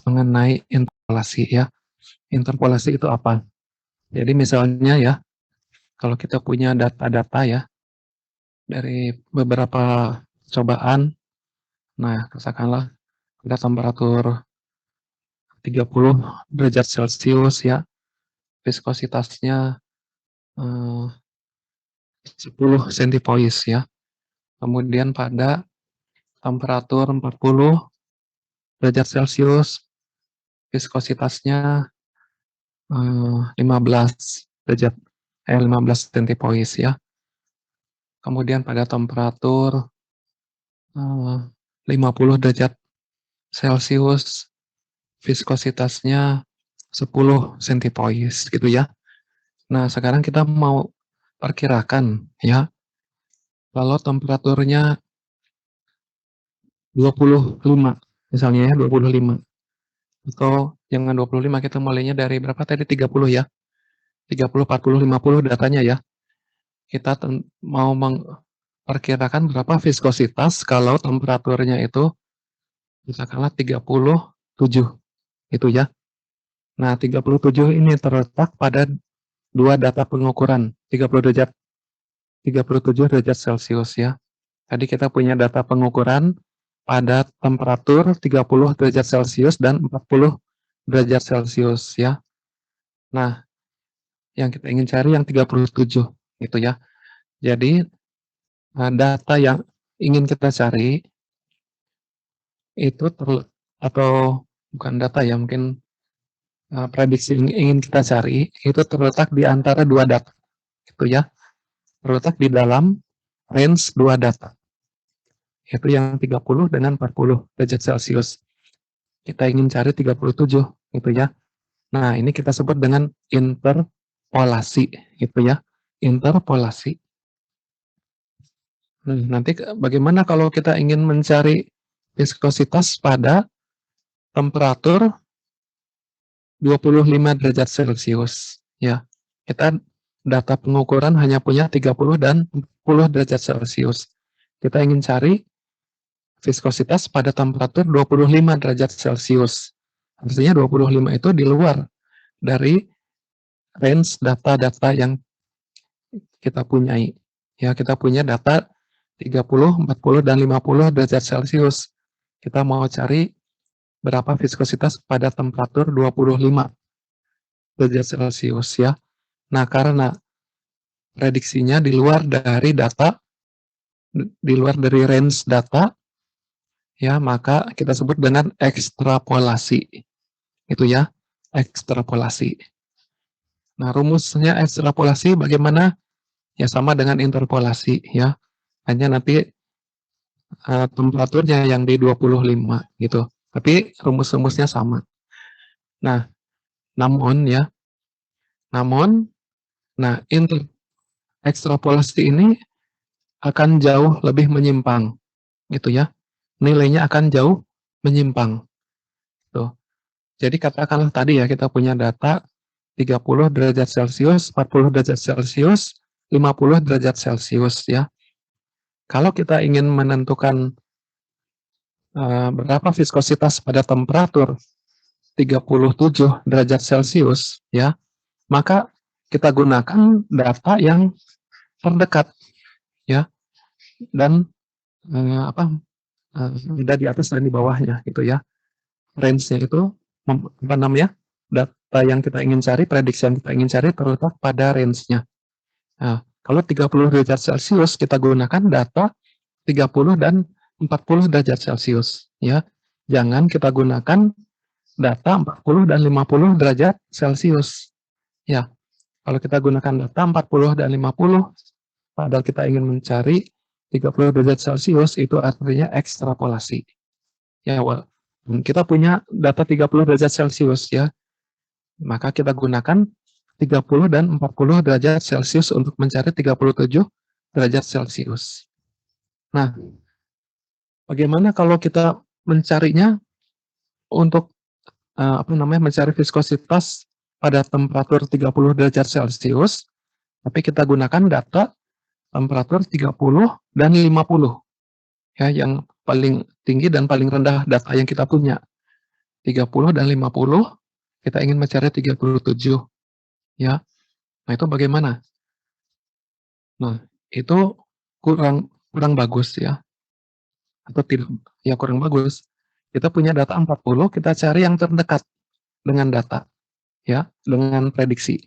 mengenai interpolasi ya. Interpolasi itu apa? Jadi misalnya ya, kalau kita punya data-data ya, dari beberapa cobaan, nah katakanlah ada temperatur 30 derajat Celcius ya, viskositasnya 10 centipoise ya. Kemudian pada temperatur 40 derajat Celcius, viskositasnya 15 derajat 15 centipoise ya. Kemudian pada temperatur 50 derajat Celcius, viskositasnya 10 centipoise gitu ya. Nah, sekarang kita mau perkirakan ya, kalau temperaturnya 25 misalnya ya, 25 atau jangan 25, kita mulainya dari berapa tadi, 30 ya, 30, 40, 50 datanya ya. Kita mau memperkirakan berapa viskositas kalau temperaturnya itu misalkanlah 37 itu ya. Nah, 37 ini terletak pada dua data pengukuran, 37 derajat Celcius ya. Tadi kita punya data pengukuran pada temperatur 30 derajat Celcius dan 40 derajat Celcius ya. Nah, yang kita ingin cari yang 37 gitu ya. Jadi data yang ingin kita cari itu atau bukan data ya, mungkin prediksi yang ingin kita cari itu terletak di antara dua data gitu ya. Terletak di dalam range dua data, yaitu yang 30 dengan 40 derajat Celcius. Kita ingin cari 37 gitu ya. Nah, ini kita sebut dengan interpolasi gitu ya. Interpolasi. Nanti bagaimana kalau kita ingin mencari viskositas pada temperatur 25 derajat Celcius ya. Kita data pengukuran hanya punya 30 dan 40 derajat Celcius. Kita ingin cari viskositas pada temperatur 25 derajat Celcius. Artinya 25 itu di luar dari range data-data yang kita punyai. Ya, kita punya data 30, 40, dan 50 derajat Celcius. Kita mau cari berapa viskositas pada temperatur 25 derajat Celcius ya. Nah, karena prediksinya di luar dari data, di luar dari range data, ya, maka kita sebut dengan ekstrapolasi. Itu ya, ekstrapolasi. Nah, rumusnya ekstrapolasi bagaimana? Ya, sama dengan interpolasi ya. Hanya nanti temperaturnya yang di 25 gitu. Tapi rumus-rumusnya sama. Nah, namun ekstrapolasi ini akan jauh lebih menyimpang gitu ya. Nilainya akan jauh menyimpang. Tuh. Jadi katakanlah tadi ya, kita punya data 30 derajat Celcius, 40 derajat Celcius, 50 derajat Celcius ya. Kalau kita ingin menentukan berapa viskositas pada temperatur 37 derajat Celcius ya, maka kita gunakan data yang terdekat ya, dan ada di atas dan di bawahnya gitu ya. Range-nya itu apa namanya? Data yang kita ingin cari, prediksi yang kita ingin cari terletak pada range-nya. Nah, kalau 30 derajat Celcius kita gunakan data 30 dan 40 derajat Celcius ya. Jangan kita gunakan data 40 dan 50 derajat Celcius. Ya. Kalau kita gunakan data 40 dan 50 padahal kita ingin mencari 30 derajat Celcius, itu artinya ekstrapolasi. Ya, kita punya data 30 derajat Celcius ya. Maka kita gunakan 30 dan 40 derajat Celcius untuk mencari 37 derajat Celcius. Nah, bagaimana kalau kita mencarinya untuk mencari viskositas pada temperatur 30 derajat Celcius, tapi kita gunakan data temperatur 30 dan 50. Ya, yang paling tinggi dan paling rendah data yang kita punya. 30 dan 50, kita ingin mencari 37, ya. Nah, itu bagaimana? Nah, itu kurang kurang bagus ya, atau tidak ya kurang bagus. Kita punya data 40, kita cari yang terdekat dengan data, ya, dengan prediksi.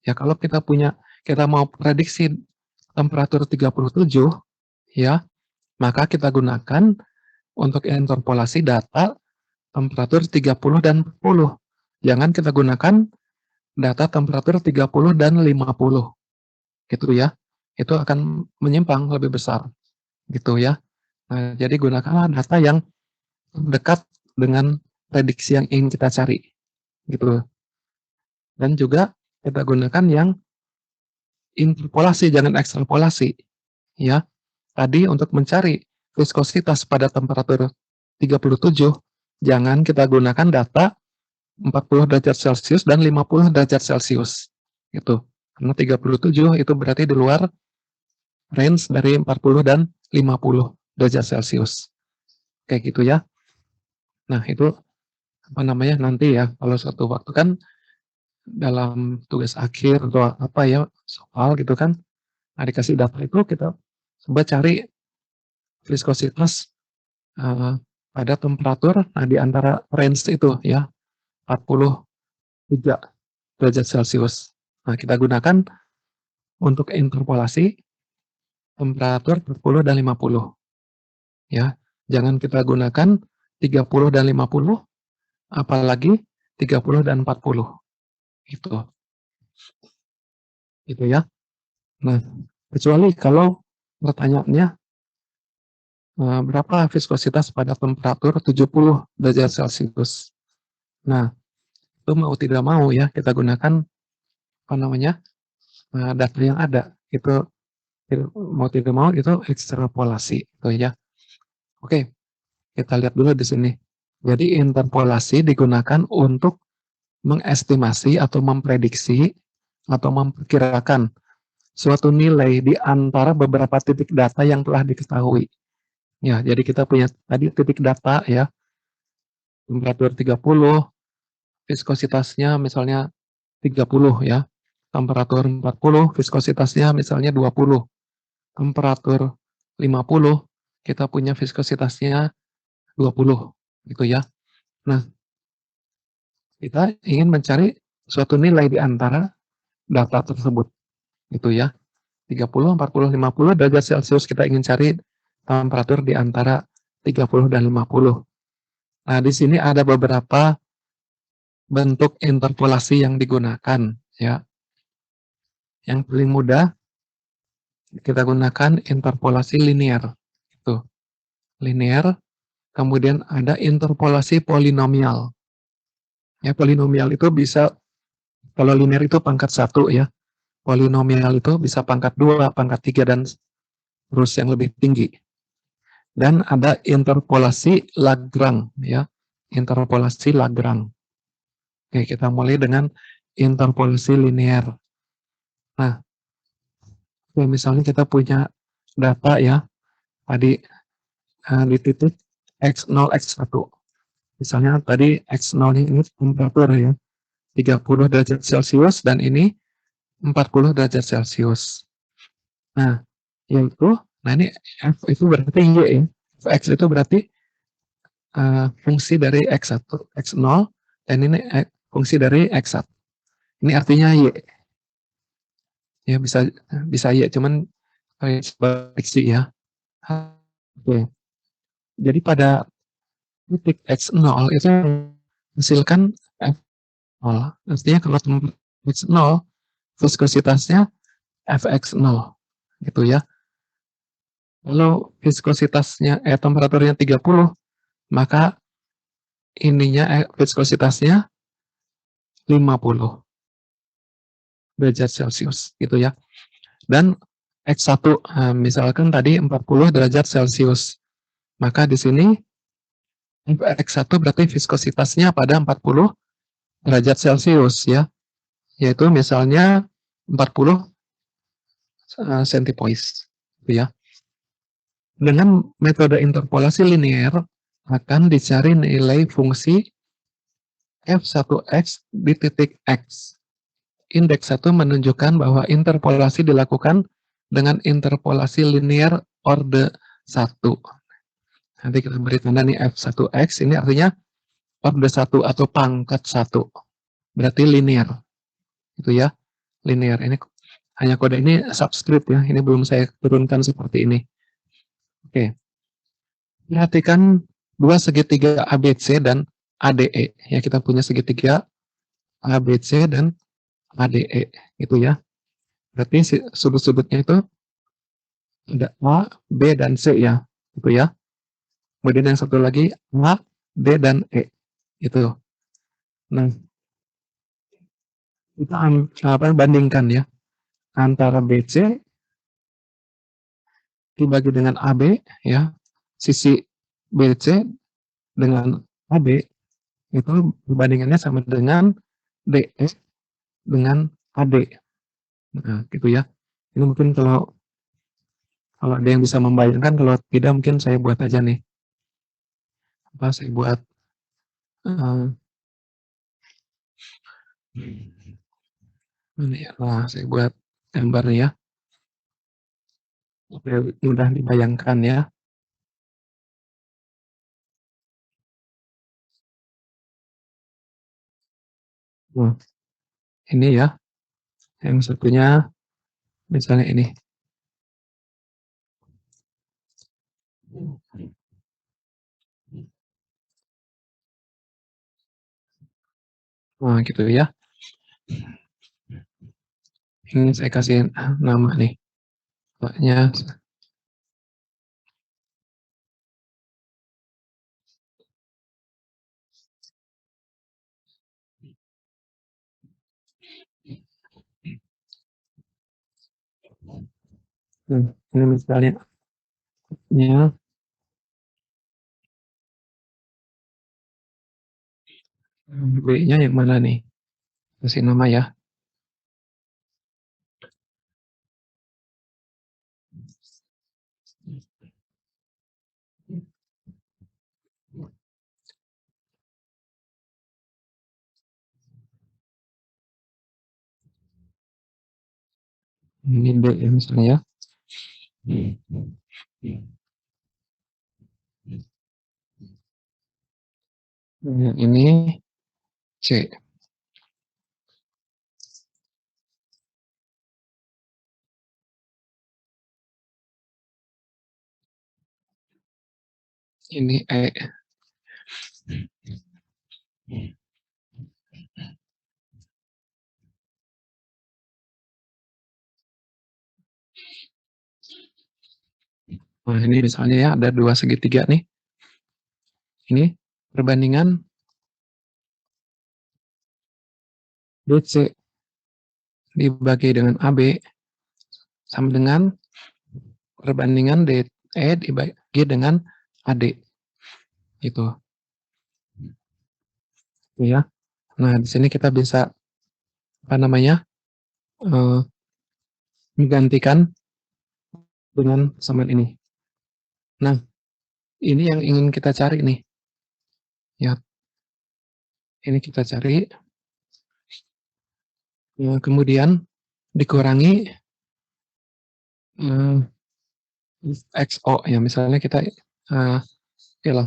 Ya, kalau kita mau prediksi temperatur 37, ya, maka kita gunakan untuk interpolasi data temperatur 30 dan 40. Jangan kita gunakan data temperatur 30 dan 50. Gitu ya. Itu akan menyimpang lebih besar. Gitu ya. Nah, jadi gunakanlah data yang dekat dengan prediksi yang ingin kita cari. Gitu. Dan juga kita gunakan yang interpolasi, jangan ekstrapolasi. Ya. Tadi untuk mencari viskositas pada temperatur 37, jangan kita gunakan data 40 derajat Celcius dan 50 derajat Celcius. Gitu. Karena 37 itu berarti di luar range dari 40 dan 50 derajat Celcius. Kayak gitu ya. Nah, itu apa namanya nanti ya, kalau suatu waktu kan dalam tugas akhir atau apa ya, soal gitu kan, nah dikasih data itu kita coba cari viskositas pada temperatur, nah di antara range itu ya, 43 derajat Celcius. Nah, kita gunakan untuk interpolasi temperatur 40 dan 50. Ya, jangan kita gunakan 30 dan 50, apalagi 30 dan 40. Gitu. Gitu ya. Nah, kecuali kalau pertanyaannya berapa viskositas pada temperatur 70 derajat Celcius. Nah, itu mau tidak mau ya kita gunakan apa namanya? Data yang ada. Itu mau tidak mau itu ekstrapolasi gitu ya. Oke, kita lihat dulu di sini. Jadi interpolasi digunakan untuk mengestimasi atau memprediksi atau memperkirakan suatu nilai di antara beberapa titik data yang telah diketahui. Ya, jadi kita punya tadi titik data ya, temperatur 30, viskositasnya misalnya 30 ya. Temperatur 40, viskositasnya misalnya 20. Temperatur 50, kita punya viskositasnya 20 gitu ya. Nah, kita ingin mencari suatu nilai di antara data tersebut gitu ya. 30, 40, 50 derajat Celcius kita ingin cari temperatur di antara 30 dan 50. Nah, di sini ada beberapa bentuk interpolasi yang digunakan ya. Yang paling mudah kita gunakan interpolasi linear. Itu. Linear, kemudian ada interpolasi polinomial. Ya, polinomial itu bisa kalau linear itu pangkat 1 ya. Polinomial itu bisa pangkat 2, pangkat 3 dan terus yang lebih tinggi. Dan ada interpolasi Lagrange ya. Interpolasi Lagrange. Oke, kita mulai dengan interpolasi linear. Nah, misalnya kita punya data ya, tadi di titik X0, X1. Misalnya tadi X0 ini temperatur ya, 30 derajat Celcius dan ini 40 derajat Celcius. Nah, ini F itu berarti Y ya. X itu berarti fungsi dari X1, X0, dan ini fungsi dari X1. Ini artinya Y. Ya, bisa Y, cuman prediksi ya. Oke. Jadi pada titik X0 itu menghasilkan F0. Artinya kalau tempat X0, viskositasnya Fx0. Gitu ya. Kalau viskositasnya, temperaturnya 30, maka ininya viskositasnya 50 derajat Celcius. Gitu ya. Dan X1, misalkan tadi 40 derajat Celcius. Maka di sini X1 berarti viskositasnya pada 40 derajat Celcius ya. Yaitu misalnya 40 centipoise. Gitu ya. Dengan metode interpolasi linear akan dicari nilai fungsi F1X di titik X. Indeks 1 menunjukkan bahwa interpolasi dilakukan dengan interpolasi linear orde 1. Nanti kita beri tanda nih F1X, ini artinya orde 1 atau pangkat 1. Berarti linear. Itu ya, linear. Ini hanya kode ini subscript ya, ini belum saya turunkan seperti ini. Oke. Perhatikan dua segitiga ABC dan ADE. Ya, kita punya segitiga ABC dan ADE, gitu ya. Berarti sudut-sudutnya itu ada A, B, dan C ya, gitu ya. Kemudian yang satu lagi A, D, dan E, itu. Nah, kita bandingkan ya antara BC dibagi dengan AB ya, sisi BC dengan AB itu perbandingannya sama dengan DE dengan AD. Nah, gitu ya. Ini mungkin kalau kalau ada yang bisa membayangkan, kalau tidak mungkin saya buat aja nih. Apa saya buat ini ya. Nah, saya buat gambarnya ya. Supaya mudah dibayangkan ya. Nah, ini ya. Yang satunya misalnya ini. Nah, gitu ya. Ini saya kasih nama nih. Pokoknya ini misalnya ya, B-nya yang mana nih? Kasih nama ya. Ini D ya misalnya ya. Yang ini C. Ini E. Nah, ini misalnya ya ada dua segitiga nih. Ini perbandingan BC dibagi dengan AB sama dengan perbandingan DE dibagi dengan AD. Itu ya. Nah, di sini kita bisa apa namanya? Menggantikan dengan samaan ini. Nah, ini yang ingin kita cari nih. Ya, ini kita cari. Kemudian dikurangi XO ya. Misalnya kita ya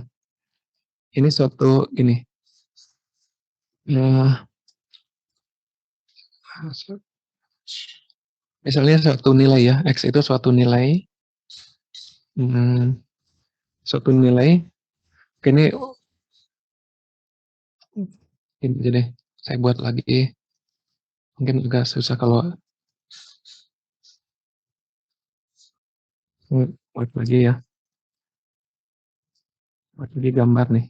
ini suatu gini. Misalnya suatu nilai ya, X itu suatu nilai. Suatu nilai. Ini aja deh. Saya buat lagi. Mungkin agak susah kalau buat lagi ya. Buat lagi gambar nih.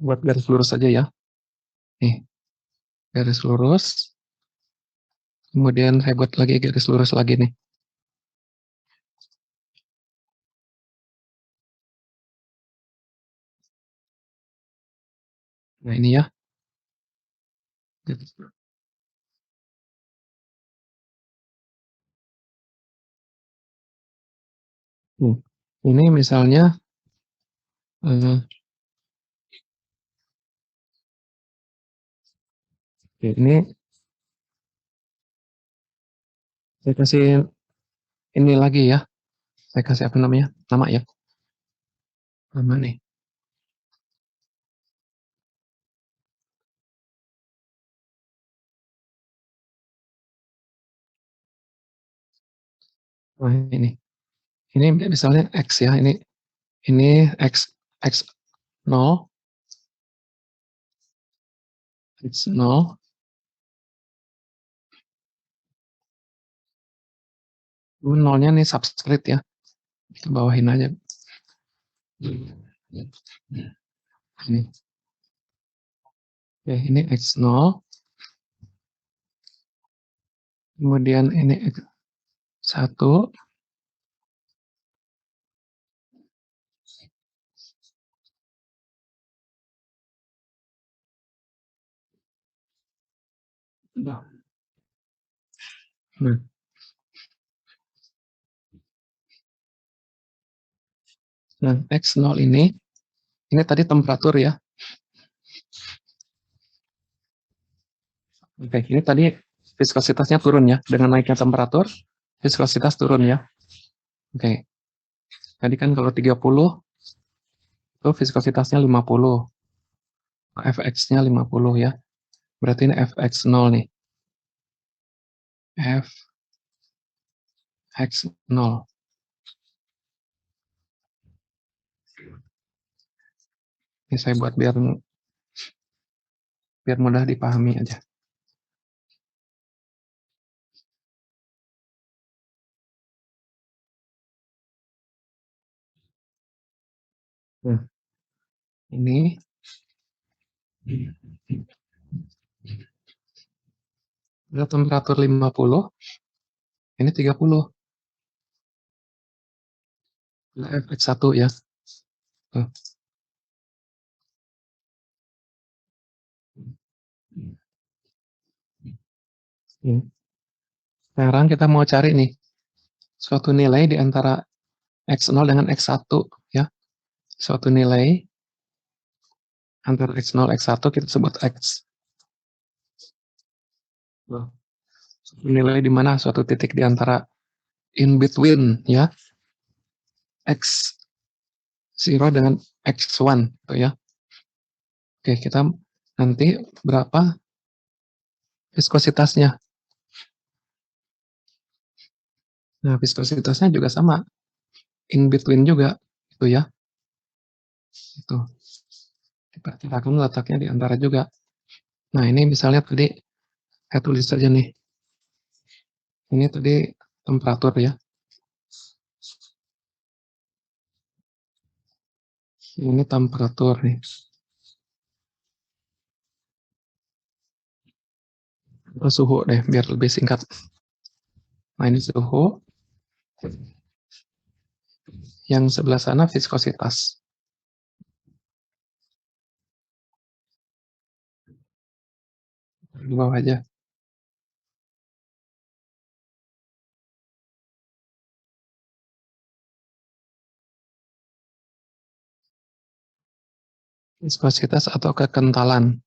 Buat garis lurus aja ya. Nih, garis lurus. Kemudian saya buat lagi garis lurus lagi nih. Nah, ini ya. Ini misalnya ini saya kasih ini lagi ya. Saya kasih apa namanya? Nama ya. Nama nih. Nah, ini misalnya X ya. Ini X0 X0 nolnya nih subscript ya, kita bawahin aja ini. Oke, ini X0, kemudian ini X1, nah X0 ini tadi temperatur ya. Oke, ini tadi viskositasnya turun ya, dengan naiknya temperatur, viskositas turun ya. Oke, tadi kan kalau 30, itu viskositasnya 50, Fx-nya 50 ya, berarti ini Fx0 nih, Fx0. Ini saya buat biar mudah dipahami aja. Nah, ini temperatur 50, ini 30. Fx1 ya. Tuh. Sekarang kita mau cari nih suatu nilai di antara X0 dengan X1 ya. Suatu nilai antara X0 X1 kita sebut X. Suatu nilai di mana suatu titik di antara in between ya. X0 dengan X1 gitu ya. Oke, kita nanti berapa viskositasnya. Nah, viskositasnya juga sama. In between juga gitu ya. Itu. Diperkirakan letaknya di antara juga. Nah, ini misalnya tadi saya tulis saja nih. Ini tadi temperatur ya. Ini temperatur nih. Suhu deh, biar lebih singkat. Nah, ini suhu. Yang sebelah sana viskositas. Di bawah aja. Viskositas atau kekentalan.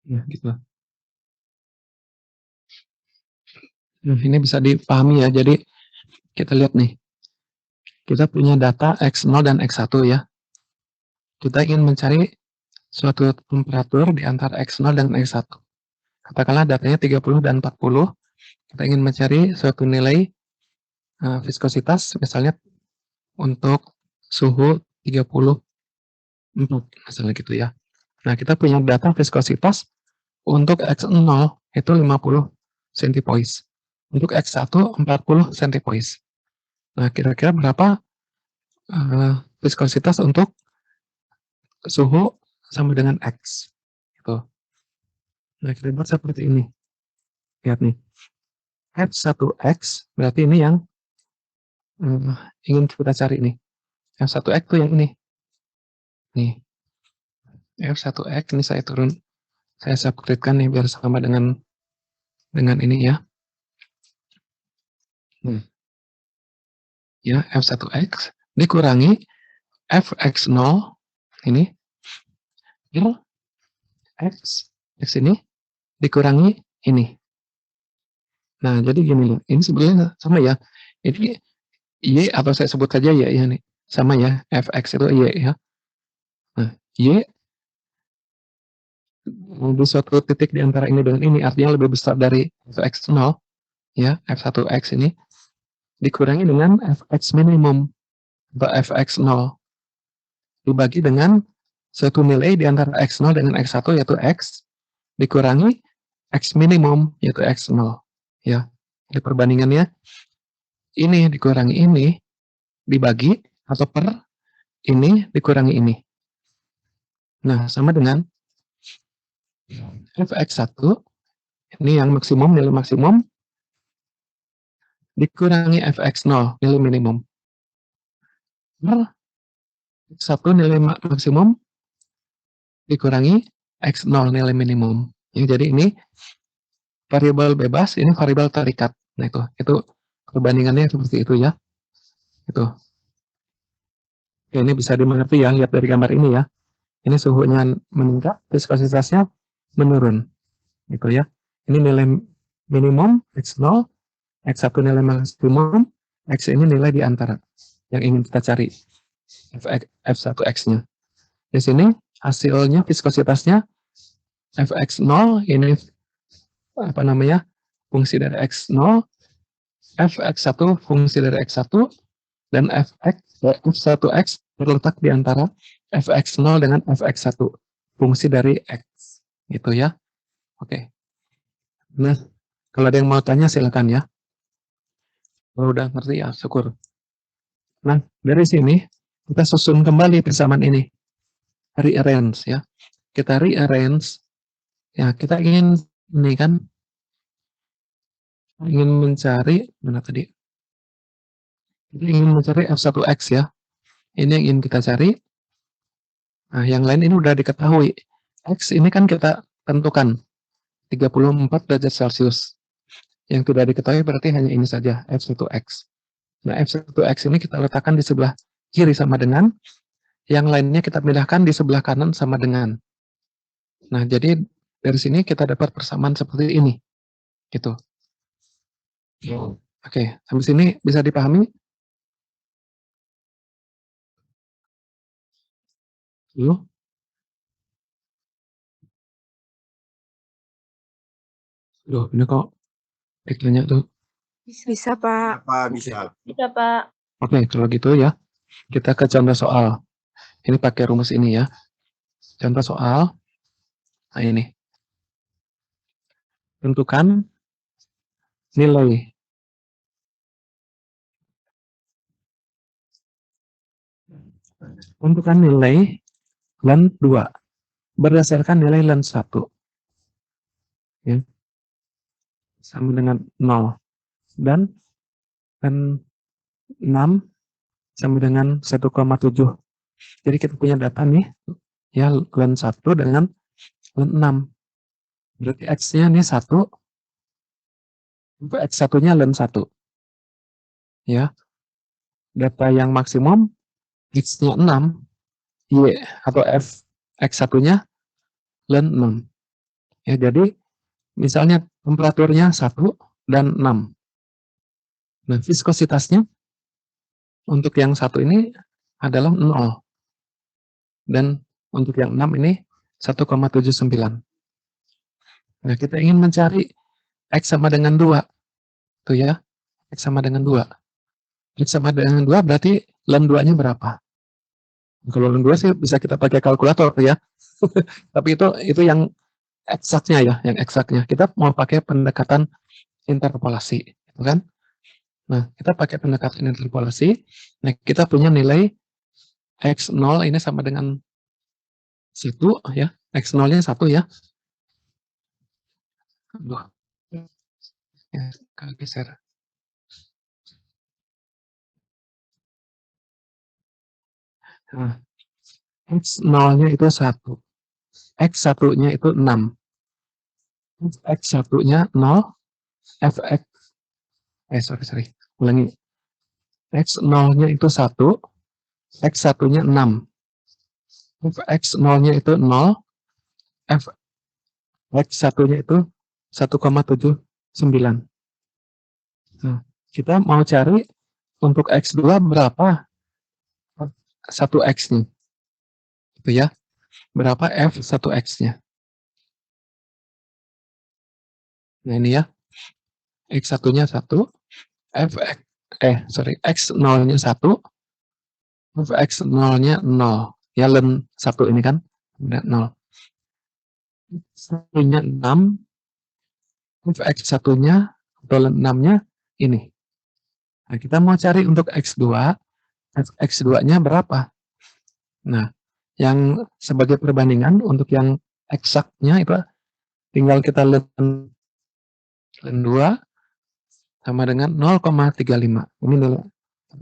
Ya, gitu. Nah, ini bisa dipahami ya. Jadi kita lihat nih. Kita punya data X0 dan X1 ya. Kita ingin mencari suatu temperatur di antara X0 dan X1. Katakanlah datanya 30 dan 40. Kita ingin mencari suatu nilai viskositas misalnya untuk suhu 34 misalnya gitu ya. Nah, kita punya data viskositas untuk X0 itu 50 centipoise. Untuk X1 40 centipoise. Nah, kira-kira berapa viskositas untuk suhu sama dengan X. Gitu. Nah, kita buat seperti ini. Lihat nih. F1X berarti ini yang ingin kita cari nih. Yang 1X itu yang ini. Nih, F1X ini saya subtrate-kan nih biar sama dengan ini ya. Ya, F1X dikurangi Fx0 ini X ini dikurangi ini. Nah, jadi gini loh, ini sebenarnya sama ya. Ini Y atau saya sebut saja Y ya nih. Sama ya, Fx itu Y ya. Nah, Y di suatu titik di antara ini dengan ini artinya lebih besar dari Fx0 ya, F1X ini dikurangi dengan Fx minimum atau Fx0 dibagi dengan suatu nilai di antara X0 dengan X1 yaitu X dikurangi X minimum yaitu X0 ya. Jadi perbandingannya ini dikurangi ini dibagi atau per ini dikurangi ini. Nah, sama dengan Fx1 ini yang maksimum, nilai maksimum dikurangi Fx0 nilai minimum. Per X1 nilai maksimum dikurangi X0 nilai minimum. Ya, jadi ini variabel bebas, ini variabel terikat. Nah, itu perbandingannya seperti itu ya. Itu. Oke, ini bisa dimengerti ya, lihat dari gambar ini ya. Ini suhunya meningkat, viskositasnya menurun. Gitu ya. Ini nilai minimum X0, X1 nilai maksimum, X ini nilai di antara yang ingin kita cari. F1X-nya. Di sini hasilnya viskositasnya Fx0 ini apa namanya? Fungsi dari X0, Fx1 fungsi dari X1 dan F1X terletak di antara Fx0 dengan Fx1 fungsi dari X gitu ya. Oke. Nah, kalau ada yang mau tanya silakan ya. Kalau udah ngerti ya syukur. Nah, dari sini kita susun kembali persamaan ini. Rearrange ya. Kita rearrange ya, kita ingin ini kan ingin mencari mana tadi? Kita ingin mencari F1X ya. Ini yang ingin kita cari. Nah, yang lain ini udah diketahui. X ini kan kita tentukan 34 derajat Celcius. Yang tidak diketahui berarti hanya ini saja, F1X. Nah, F1X ini kita letakkan di sebelah kiri sama dengan, yang lainnya kita pindahkan di sebelah kanan sama dengan. Nah, jadi dari sini kita dapat persamaan seperti ini. Gitu. Oke, sampai sini bisa dipahami? Yuk. Duh, ini kok iklannya tuh. Bisa, Pak. Bisa. Bisa, Pak. Oke, kalau gitu ya, kita ke contoh soal. Ini pakai rumus ini ya. Contoh soal. Nah, ini. Tentukan nilai. Tentukan nilai len 2 berdasarkan nilai len 1. Ya. Sama dengan 0. Dan len 6 sama dengan 1,7. Jadi kita punya data nih, ya len 1 dengan len 6. Berarti X-nya nih 1, X1-nya len 1. Ya. Data yang maksimum X-nya 6, Y atau F X1-nya len 6. Ya, jadi misalnya temperaturnya 1 dan 6. Nah, viskositasnya untuk yang 1 ini adalah 0. Dan untuk yang 6 ini 1,79. Nah, kita ingin mencari X sama dengan 2. Tuh ya, X sama dengan 2. X sama dengan 2 berarti len 2-nya berapa? Kalau len 2 sih bisa kita pakai kalkulator ya. Tapi itu yang eksaknya ya, yang eksaknya. Kita mau pakai pendekatan interpolasi, gitu kan? Nah, kita pakai pendekatan interpolasi. Nah, kita punya nilai X0 ini sama dengan 1 ya. X0-nya 1 ya. Aduh. Ya, geser. Nah, X 0-nya itu 1. X 1-nya itu 6. X 1-nya 0. Fx, sorry. Ulangi. X 0-nya itu 1. X 1-nya 6. Fx 0-nya itu 0. Fx 1-nya itu 1,79. Nah, kita mau cari untuk X2 berapa 1X-nya. Itu ya. Berapa F1X-nya. Nah, ini ya. X1-nya 1. X 0-nya 1. X 0-nya 0. Ya, len 1 ini kan. Udah 0. X1-nya 6. X 1-nya atau len 6-nya ini. Nah, kita mau cari untuk X2. X2-nya berapa? Nah, yang sebagai perbandingan untuk yang eksaknya itu tinggal kita len 2 sama dengan 0,35. Ini dulu.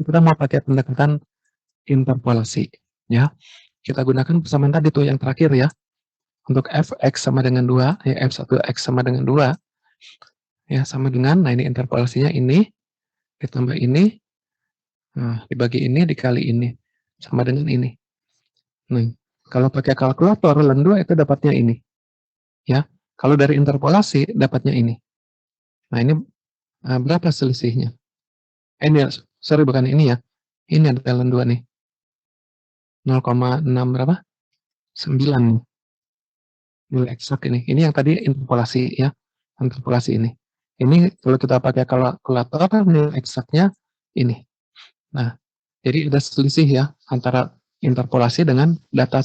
Kita mau pakai pendekatan interpolasi. Ya, kita gunakan persamaan tadi tuh yang terakhir ya. Untuk fx sama dengan 2, ya f1x sama dengan 2. Ya, sama dengan, nah ini interpolasinya ini, ditambah ini, nah, dibagi ini, dikali ini. Sama dengan ini. Nah, kalau pakai kalkulator, len 2 itu dapatnya ini. Ya, kalau dari interpolasi, dapatnya ini. Nah, ini berapa selisihnya? Ini, sorry bukan ini ya. Ini ada len 2 nih. 0,6 berapa? 9 nih. Nilai eksak ini. Ini yang tadi interpolasi ya. Interpolasi ini. Ini kalau kita pakai kalkulator, nilai eksaknya ini. Nah, jadi ada selisih ya antara interpolasi dengan data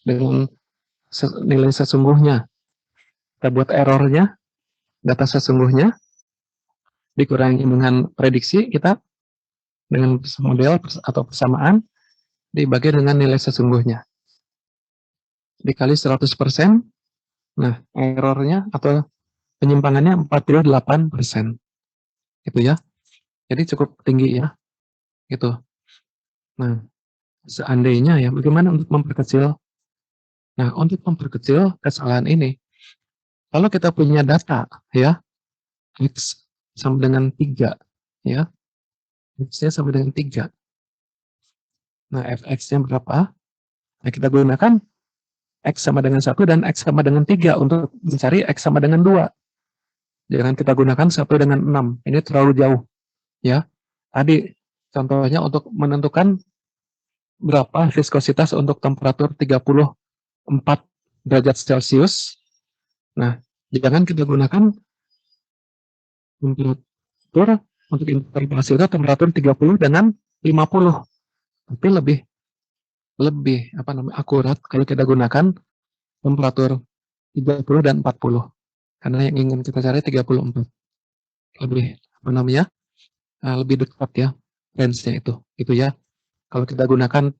dengan nilai sesungguhnya. Kita buat errornya, data sesungguhnya dikurangi dengan prediksi kita dengan model atau persamaan dibagi dengan nilai sesungguhnya. Dikali 100%, nah errornya atau penyimpangannya 48%. Gitu ya. Jadi cukup tinggi ya. Gitu. Nah, seandainya ya, bagaimana untuk memperkecil? Nah, untuk memperkecil kesalahan ini, kalau kita punya data ya, X sama dengan 3 ya. X-nya sama dengan 3. Nah, Fx-nya berapa? Nah, kita gunakan X sama dengan 1 dan X sama dengan 3 untuk mencari X sama dengan 2. Jangan kita gunakan 1 dengan 6. Ini terlalu jauh. Ya. Tadi contohnya untuk menentukan berapa viskositas untuk temperatur 34 derajat Celcius. Nah, jangan kita gunakan temperatur untuk interpolasi itu temperatur 30 dengan 50. Tapi lebih akurat kalau kita gunakan temperatur 30 dan 40. Karena yang ingin kita cari 34. Lebih dekat ya range-nya itu. Itu ya. Kalau kita gunakan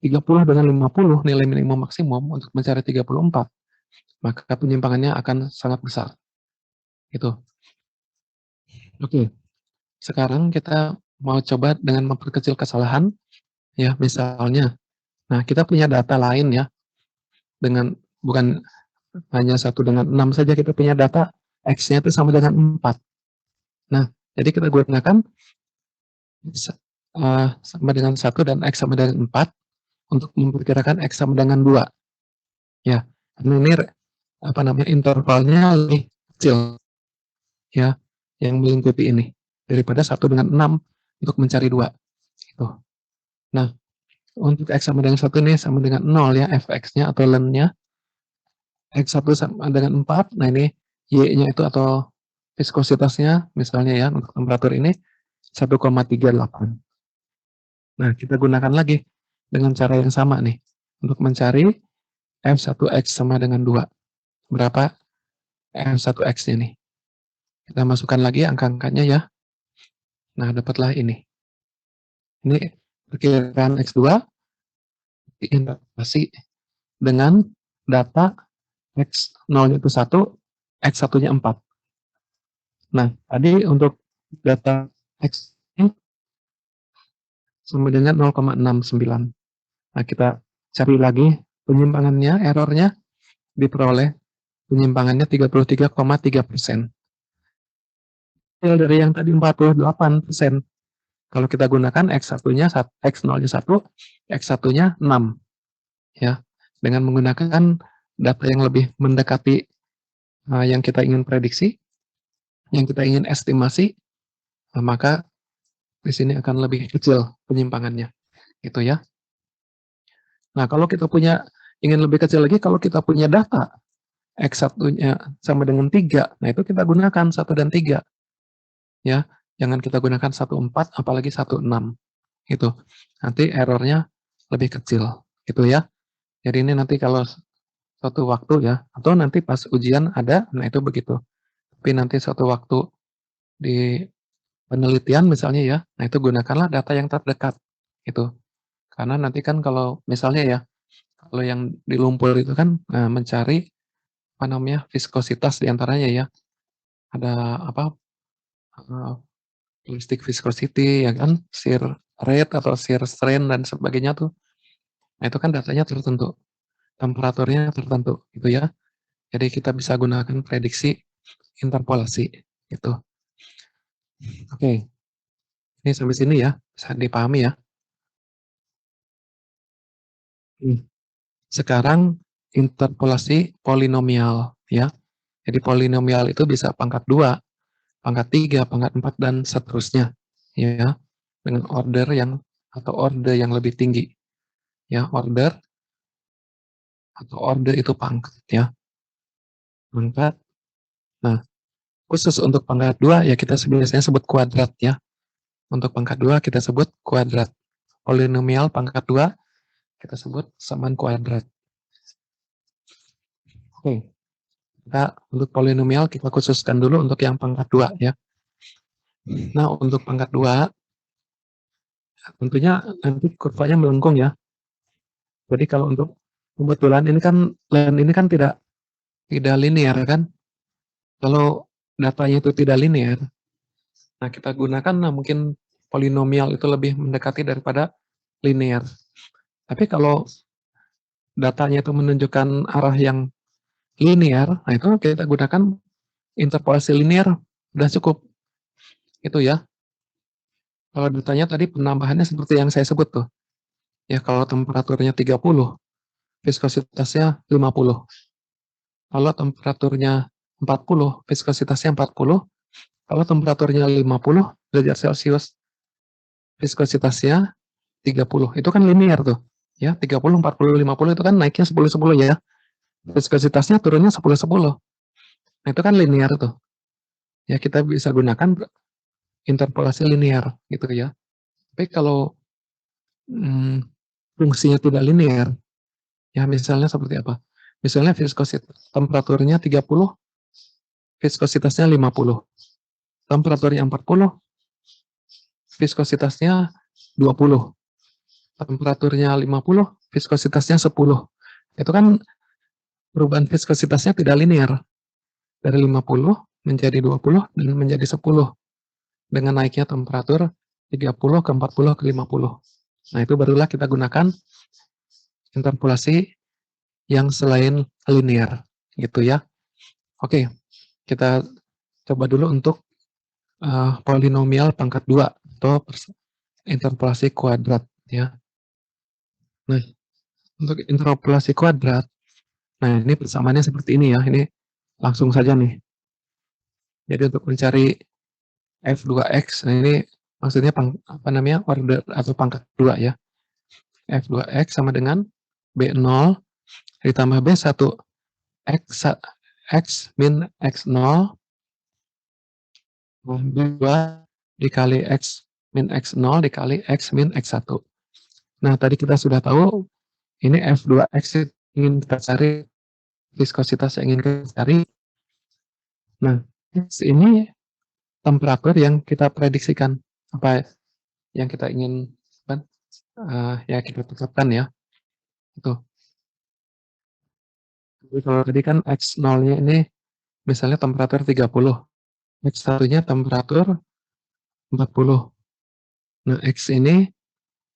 30 dengan 50 nilai minimum maksimum untuk mencari 34, maka penyimpangannya akan sangat besar. Itu. Oke. Sekarang kita mau coba dengan memperkecil kesalahan ya, misalnya. Nah, kita punya data lain ya. Dengan bukan hanya 1 dengan 6 saja, kita punya data X-nya itu sama dengan 4. Nah, jadi kita gunakan sama dengan 1 dan X sama dengan 4 untuk memperkirakan X sama dengan 2. Ya, ini intervalnya lebih kecil ya, yang melingkupi ini daripada 1 dengan 6 untuk mencari 2. Gitu. Nah, untuk X sama dengan 1 ini sama dengan 0 ya, Fx-nya atau len-nya. X1 sama dengan 4, nah ini Y-nya itu atau viskositasnya misalnya ya, untuk temperatur ini 1,38. Nah, kita gunakan lagi dengan cara yang sama nih, untuk mencari F1X sama dengan 2. Berapa F1X-nya nih? Kita masukkan lagi angka-angkanya ya. Nah, dapatlah ini. Ini perkiraan X2 diintegrasi dengan data X0-nya itu 1, X1-nya 4. Nah, tadi untuk data X ini sama dengan 0,69. Nah, kita cari lagi penyimpangannya, errornya, diperoleh penyimpangannya 33,3%. Dari yang tadi 48%. Kalau kita gunakan X1-nya, X0-nya 1, X1-nya 6. Ya, dengan menggunakan data yang lebih mendekati yang kita ingin prediksi, yang kita ingin estimasi, maka di sini akan lebih kecil penyimpangannya, gitu ya. Nah, kalau kita ingin lebih kecil lagi, kalau kita punya data X1-nya sama dengan 3, nah itu kita gunakan 1 dan 3. Ya, jangan kita gunakan 1,4 apalagi 1,6 gitu. Nanti errornya lebih kecil, gitu ya. Jadi ini nanti kalau suatu waktu ya, atau nanti pas ujian ada, nah itu begitu. Tapi nanti suatu waktu di penelitian misalnya ya, nah itu gunakanlah data yang terdekat, gitu. Karena nanti kan kalau misalnya ya, kalau yang di lumpur itu kan mencari apa namanya viskositas diantaranya ya, ada apa ballistic viscosity ya kan, shear rate atau shear strain dan sebagainya tuh. Nah itu kan datanya tertentu, temperaturnya tertentu gitu ya. Jadi kita bisa gunakan prediksi interpolasi gitu. Oke. Ini sampai sini ya, bisa dipahami ya. Sekarang interpolasi polinomial ya. Jadi polinomial itu bisa pangkat 2, pangkat 3, pangkat 4 dan seterusnya ya. Dengan order yang lebih tinggi. Ya, order itu pangkat ya. Pangkat. Nah, khusus untuk pangkat 2 ya kita biasanya sebut kuadrat ya. Untuk pangkat 2 kita sebut kuadrat. Polinomial pangkat 2 kita sebut samaan kuadrat. Oke. Kita untuk polinomial kita khususkan dulu untuk yang pangkat 2 ya. Nah, untuk pangkat 2 tentunya nanti kurvanya melengkung ya. Jadi kalau untuk kebetulan ini kan tidak linear kan. Kalau datanya itu tidak linear, nah kita gunakan mungkin polinomial itu lebih mendekati daripada linear. Tapi kalau datanya itu menunjukkan arah yang linear, nah itu kita gunakan interpolasi linear, udah cukup. Itu ya. Kalau datanya tadi penambahannya seperti yang saya sebut tuh. Ya kalau temperaturnya 30, viskositasnya 50. Kalau temperaturnya 40, viskositasnya 40. Kalau temperaturnya 50 derajat Celcius, viskositasnya 30. Itu kan linear tuh. Ya, 30, 40, 50 itu kan naiknya 10-10 ya. Viskositasnya turunnya 10-10. Nah, itu kan linear tuh. Ya, kita bisa gunakan interpolasi linear gitu ya. Tapi kalau fungsinya tidak linear, ya misalnya seperti apa? Misalnya viskositas temperaturnya 30, viskositasnya 50. Temperaturnya 40, viskositasnya 20. Temperaturnya 50, viskositasnya 10. Itu kan perubahan viskositasnya tidak linear. Dari 50 menjadi 20 dan menjadi 10. Dengan naiknya temperatur 30 ke 40 ke 50. Nah, itu barulah kita gunakan interpolasi yang selain linear. Gitu ya. Oke, kita coba dulu untuk polinomial pangkat 2 atau interpolasi kuadrat ya. Nah, untuk interpolasi kuadrat, nah ini persamaannya seperti ini ya. Ini langsung saja nih. Jadi untuk mencari F2X, nah ini maksudnya order atau pangkat 2 ya. F2X sama dengan B0 ditambah B1 X min X0 2 dikali X min X0 dikali X min X1. Nah, tadi kita sudah tahu ini F2X ingin kita cari, viskositas yang ingin kita cari. Nah, ini temperatur yang kita prediksikan, apa yang kita ingin ya kita tetapkan ya. Itu. Jadi kalau tadi kan X0-nya ini misalnya temperatur 30, X1-nya temperatur 40. Nah, X ini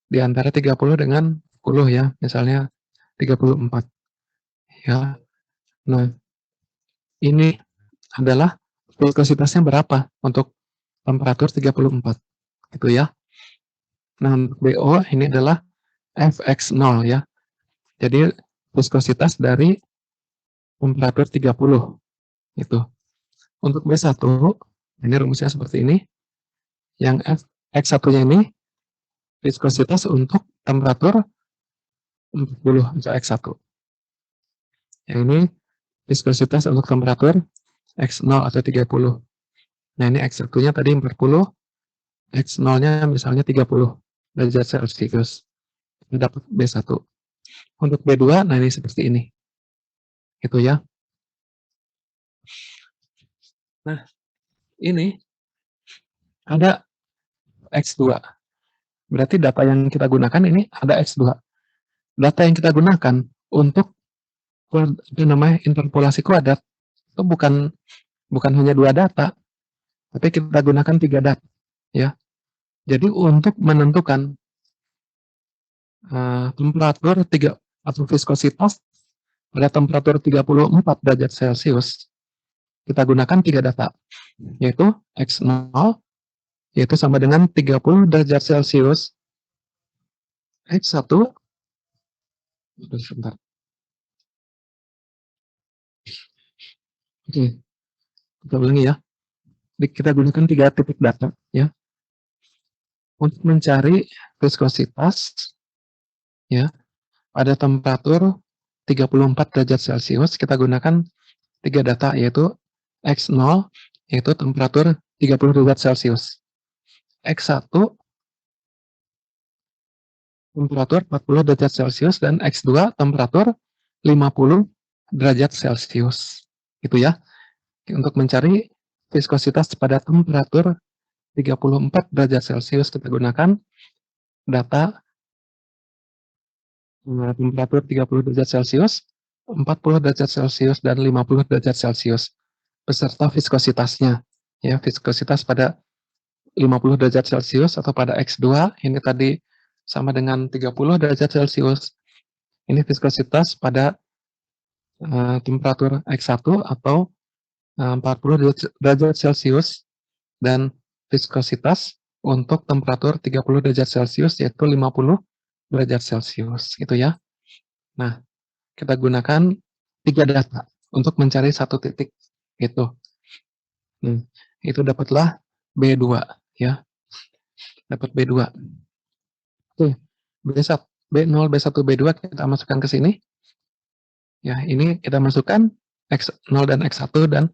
di antara 30 dengan 10 ya, misalnya 34. Ya. Nah, ini adalah viskositasnya berapa untuk temperatur 34 gitu ya. Nah, untuk BO ini adalah Fx0 ya. Jadi viskositas dari temperatur 30 itu. Untuk B1 ini rumusnya seperti ini. Yang X1-nya ini viskositas untuk temperatur 40 atau X1. Yang ini viskositas untuk temperatur X0 atau 30. Nah, ini X1-nya tadi 40, X0-nya misalnya 30 derajat Celcius. Dapat B1. Untuk B2, nah ini seperti ini. Gitu ya. Nah, ini ada X2. Berarti data yang kita gunakan ini ada X2. Data yang kita gunakan untuk interpolasi kuadrat itu bukan hanya 2 data, tapi kita gunakan 3 data ya. Jadi untuk menentukan temperatur atau viskositas pada temperatur 34 derajat Celcius, kita gunakan 3 data, yaitu X0 yaitu sama dengan 30 derajat Celcius, X1 sebentar. Oke, kita ulangi ya. Kita gunakan 3 titik data ya. Untuk mencari viskositas ya pada temperatur 34 derajat Celcius, kita gunakan 3 data, yaitu X0 yaitu temperatur 30 derajat Celcius, X1 temperatur 40 derajat Celcius, dan X2 temperatur 50 derajat Celcius. Gitu ya. Untuk mencari viskositas pada temperatur 34 derajat Celcius, kita gunakan data temperatur 30 derajat Celcius, 40 derajat Celcius, dan 50 derajat Celcius beserta viskositasnya. Ya, viskositas pada 50 derajat Celcius atau pada X2 ini tadi sama dengan 30 derajat Celcius. Ini viskositas pada temperatur X1 atau 40 derajat Celcius, dan viskositas untuk temperatur 30 derajat Celcius yaitu 50 derajat Celcius gitu ya. Nah, kita gunakan 3 data untuk mencari satu titik gitu. Itu dapatlah B2 ya. Dapat B2. Oke. B1, B0, B1, B2 kita masukkan ke sini. Ya, ini kita masukkan X0 dan X1 dan